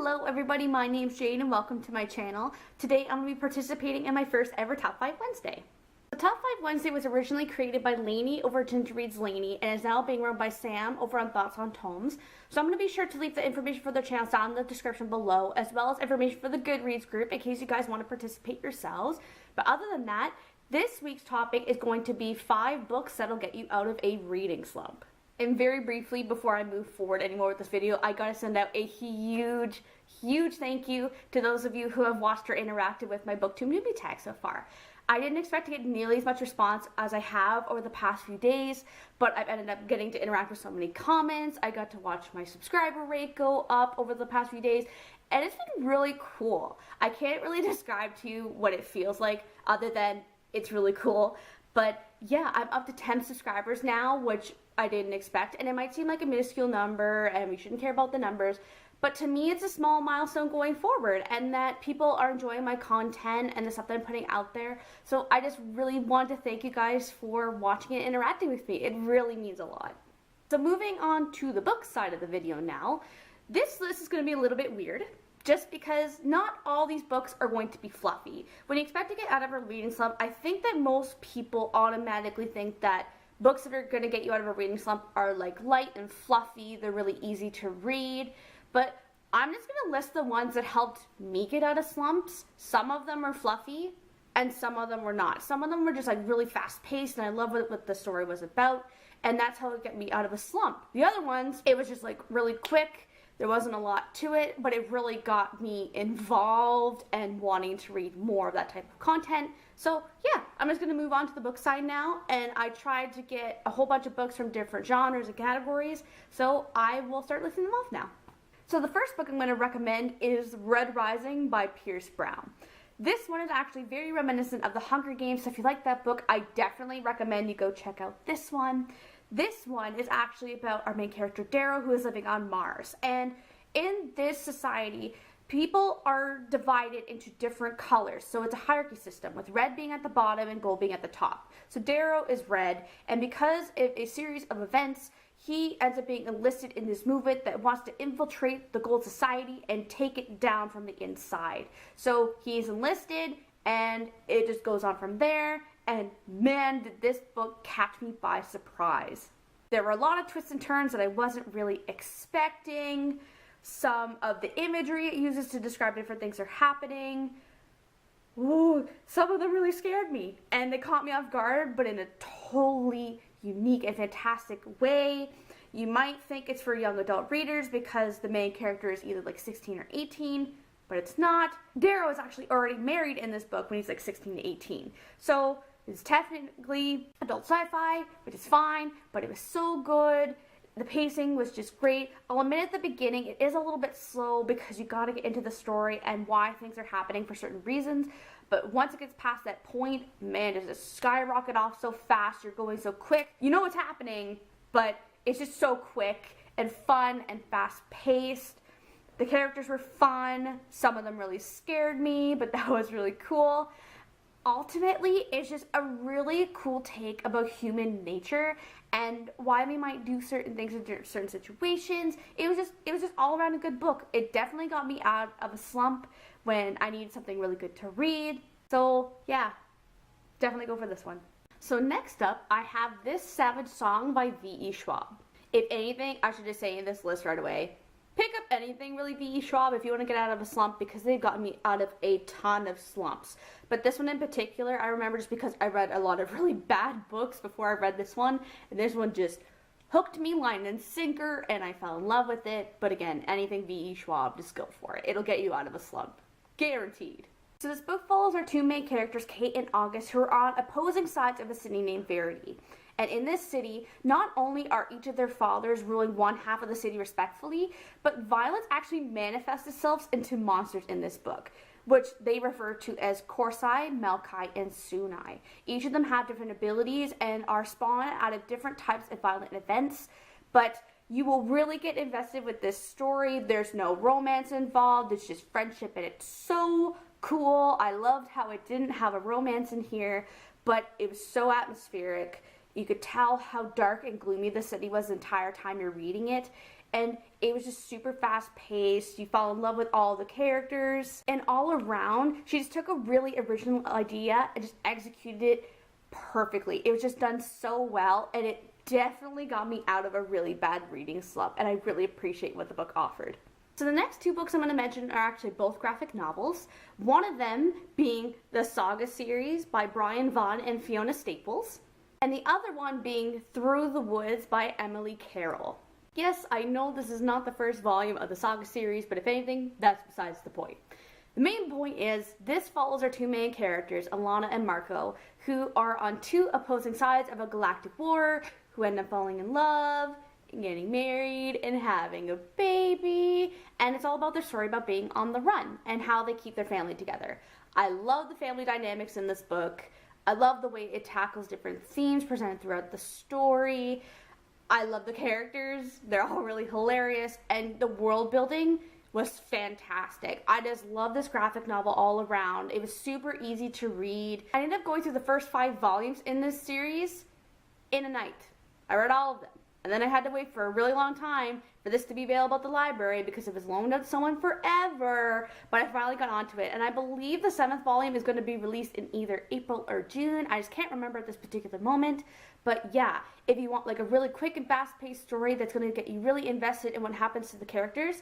Hello everybody, my name's Jade and welcome to my channel. Today I'm going to be participating in my first ever Top 5 Wednesday. The Top 5 Wednesday was originally created by Lainey over at Ginger Reads Lainey and is now being run by Sam over on Thoughts on Tomes. So I'm going to be sure to leave the information for their channels down in the description below, as well as information for the Goodreads group in case you guys want to participate yourselves. But other than that, this week's topic is going to be 5 books that'll get you out of a reading slump. And very briefly, before I move forward anymore with this video, I gotta send out a huge thank you to those of you who have watched or interacted with my BookTube newbie tag so far. I didn't expect to get nearly as much response as I have over the past few days, but I've ended up getting to interact with so many comments. I got to watch my subscriber rate go up over the past few days, and it's been really cool. I can't really describe to you what it feels like other than it's really cool, but yeah, I'm up to 10 subscribers now, which I didn't expect, and it might seem like a minuscule number and we shouldn't care about the numbers, but to me it's a small milestone going forward and that people are enjoying my content and the stuff that I'm putting out there. So I just really want to thank you guys for watching and interacting with me. It really means a lot. So moving on to the book side of the video now, this list is going to be a little bit weird just because not all these books are going to be fluffy. When you expect to get out of a reading slump, I think that most people automatically think that books that are going to get you out of a reading slump are like light and fluffy, they're really easy to read, but I'm just going to list the ones that helped me get out of slumps. Some of them are fluffy and some of them were not. Some of them were just like really fast paced and I love what the story was about, and that's how it got me out of a slump. The other ones, it was just like really quick. There wasn't a lot to it, but it really got me involved and wanting to read more of that type of content. So yeah, I'm just going to move on to the book side now, and I tried to get a whole bunch of books from different genres and categories, so I will start listing them off now. So the first book I'm going to recommend is Red Rising by Pierce Brown. This one is actually very reminiscent of The Hunger Games, so if you like that book, I definitely recommend you go check out this one. This one is actually about our main character, Darrow, who is living on Mars. And in this society, people are divided into different colors. So it's a hierarchy system, with red being at the bottom and gold being at the top. So Darrow is red, and because of a series of events, he ends up being enlisted in this movement that wants to infiltrate the gold society and take it down from the inside. So he's enlisted, and it just goes on from there. And man, did this book catch me by surprise. There were a lot of twists and turns that I wasn't really expecting. Some of the imagery it uses to describe different things are happening. Ooh, some of them really scared me. And they caught me off guard, but in a totally unique and fantastic way. You might think it's for young adult readers because the main character is either like 16 or 18, but it's not. Darrow is actually already married in this book when he's like 16 to 18. So it's technically adult sci-fi, which is fine, but it was so good. The pacing was just great. I'll admit at the beginning it is a little bit slow because you gotta get into the story and why things are happening for certain reasons. But once it gets past that point, man, does it skyrocket off so fast, you're going so quick. You know what's happening, but it's just so quick and fun and fast-paced. The characters were fun. Some of them really scared me, but that was really cool. Ultimately, it's just a really cool take about human nature and why we might do certain things in certain situations. It was just all around a good book. It definitely got me out of a slump when I needed something really good to read. So yeah, definitely go for this one. So next up, I have This Savage Song by V.E. Schwab. If anything, I should just say in this list right away, pick up anything really V.E. Schwab if you want to get out of a slump, because they've gotten me out of a ton of slumps. But this one in particular, I remember just because I read a lot of really bad books before I read this one, and this one just hooked me line and sinker, and I fell in love with it. But again, anything V.E. Schwab, just go for it. It'll get you out of a slump. Guaranteed. So this book follows our two main characters, Kate and August, who are on opposing sides of a city named Verity. And in this city, not only are each of their fathers ruling one half of the city respectfully, but violence actually manifests itself into monsters in this book, which they refer to as Korsai, Melkai, and Sunai. Each of them have different abilities and are spawned out of different types of violent events, but you will really get invested with this story. There's no romance involved, it's just friendship, and it's so cool. I loved how it didn't have a romance in here, but it was so atmospheric. You could tell how dark and gloomy the city was the entire time you're reading it. and it was just super fast paced. You fall in love with all the characters, and all around, she just took a really original idea and just executed it perfectly. It was just done so well, and it definitely got me out of a really bad reading slump, and I really appreciate what the book offered. So the next two books I'm going to mention are actually both graphic novels, one of them being the Saga series by Brian Vaughan and Fiona Staples, and the other one being Through the Woods by Emily Carroll. Yes, I know this is not the first volume of the Saga series, but if anything, that's besides the point. The main point is, this follows our two main characters, Alana and Marco, who are on two opposing sides of a galactic war, who end up falling in love, getting married, and having a baby, and it's all about their story about being on the run, and how they keep their family together. I love the family dynamics in this book. I love the way it tackles different themes presented throughout the story. I love the characters. They're all really hilarious, and the world building was fantastic. I just love this graphic novel all around. It was super easy to read. I ended up going through the first 5 volumes in this series in a night. I read all of them. And then I had to wait for a really long time for this to be available at the library because it was loaned out to someone forever. But I finally got onto it. And I believe the 7th volume is going to be released in either April or June. I just can't remember at this particular moment. But yeah, if you want like a really quick and fast-paced story that's going to get you really invested in what happens to the characters,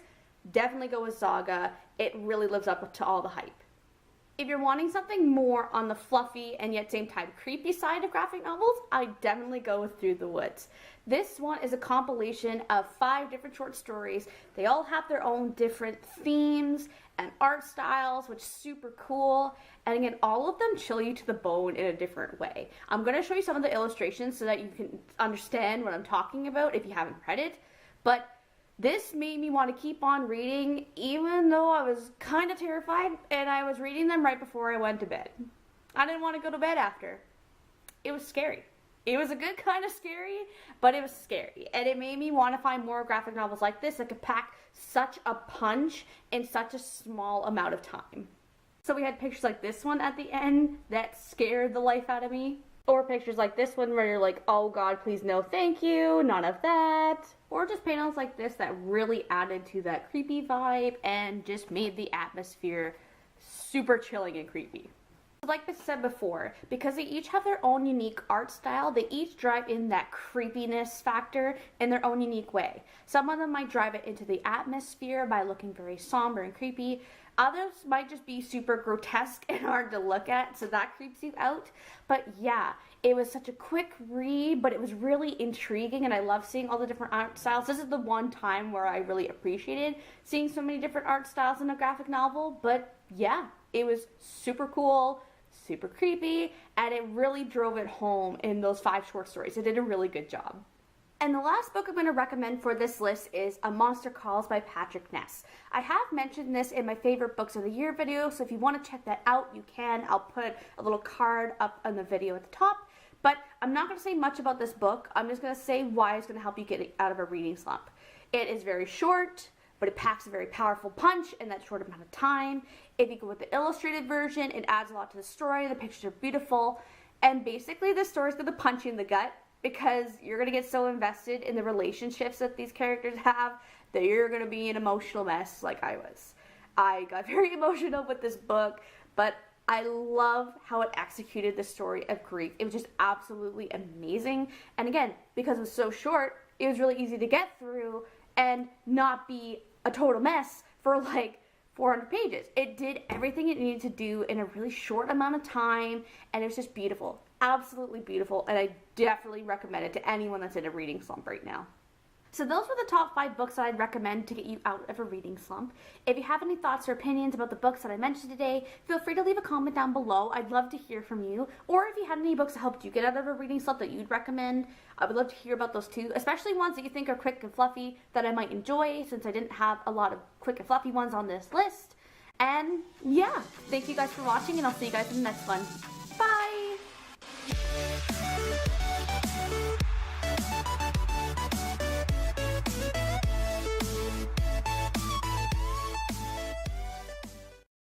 definitely go with Saga. It really lives up to all the hype. If you're wanting something more on the fluffy and yet same time creepy side of graphic novels, I definitely go with Through the Woods. This one is a compilation of 5 different short stories. They all have their own different themes and art styles, which is super cool. And again, all of them chill you to the bone in a different way. I'm going to show you some of the illustrations so that you can understand what I'm talking about if you haven't read it. But this made me want to keep on reading, even though I was kind of terrified, and I was reading them right before I went to bed. I didn't want to go to bed after. It was scary. It was a good kind of scary, but it was scary. And it made me want to find more graphic novels like this that could pack such a punch in such a small amount of time. So we had pictures like this one at the end that scared the life out of me. Or pictures like this one where you're like, oh God, please no thank you, none of that. Or just panels like this that really added to that creepy vibe and just made the atmosphere super chilling and creepy. Like I said before, because they each have their own unique art style, they each drive in that creepiness factor in their own unique way. Some of them might drive it into the atmosphere by looking very somber and creepy. Others might just be super grotesque and hard to look at, so that creeps you out. But yeah, it was such a quick read, but it was really intriguing, and I love seeing all the different art styles. This is the one time where I really appreciated seeing so many different art styles in a graphic novel, but yeah, it was super cool, super creepy, and it really drove it home in those 5 short stories. It did a really good job. And the last book I'm going to recommend for this list is A Monster Calls by Patrick Ness. I have mentioned this in my favorite books of the year video, so if you want to check that out, you can. I'll put a little card up on the video at the top. But I'm not going to say much about this book. I'm just going to say why it's going to help you get out of a reading slump. It is very short, but it packs a very powerful punch in that short amount of time. If you go with the illustrated version, it adds a lot to the story. The pictures are beautiful. And basically, this story is going to punch you in the gut, because you're going to get so invested in the relationships that these characters have that you're going to be an emotional mess like I was. I got very emotional with this book, but I love how it executed the story of grief. It was just absolutely amazing. And again, because it was so short, it was really easy to get through and not be a total mess for like 400 pages. It did everything it needed to do in a really short amount of time, and it was just beautiful. Absolutely beautiful, and I definitely recommend it to anyone that's in a reading slump right now. So those were the top 5 books that I'd recommend to get you out of a reading slump. If you have any thoughts or opinions about the books that I mentioned today, feel free to leave a comment down below. I'd love to hear from you. Or if you had any books that helped you get out of a reading slump that you'd recommend, I would love to hear about those too, especially ones that you think are quick and fluffy that I might enjoy, since I didn't have a lot of quick and fluffy ones on this list. And yeah, thank you guys for watching, and I'll see you guys in the next one.